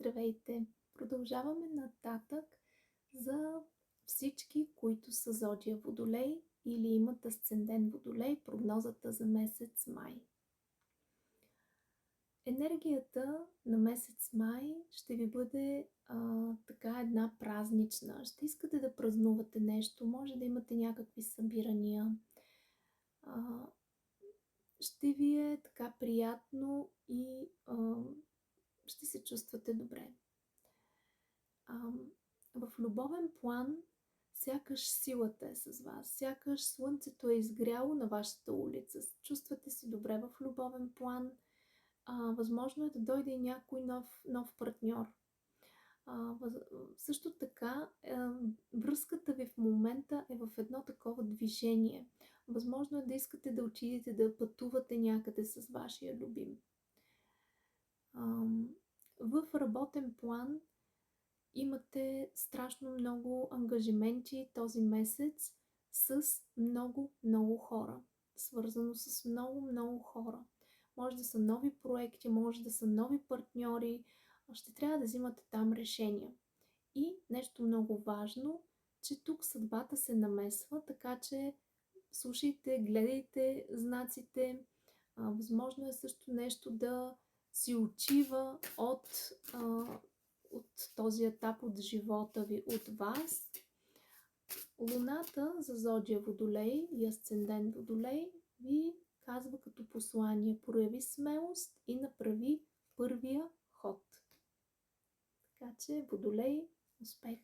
Здравейте! Продължаваме нататък за всички, които са зодия Водолей или имат асцендент Водолей, прогнозата за месец май. Енергията на месец май ще ви бъде така една празнична. Ще искате да празнувате нещо, може да имате някакви събирания. Ще ви е така приятно и ще се чувствате добре. В любовен план сякаш силата е с вас, сякаш слънцето е изгряло на вашата улица, чувствате се добре в любовен план, възможно е да дойде и някой нов партньор. Също така, връзката ви в момента е в едно такова движение. Възможно е да искате да отидете да пътувате някъде с вашия любим. В работен план имате страшно много ангажименти този месец с много хора. Свързано с много хора. Може да са нови проекти, може да са нови партньори. Ще трябва да взимате там решения. И нещо много важно, че тук съдбата се намесва, така че слушайте, гледайте знаците. Възможно е също нещо да си отива от този етап от живота ви, от вас. Луната за зодия Водолей и асцендент Водолей ви казва като послание: прояви смелост и направи първия ход. Така че Водолей, успех!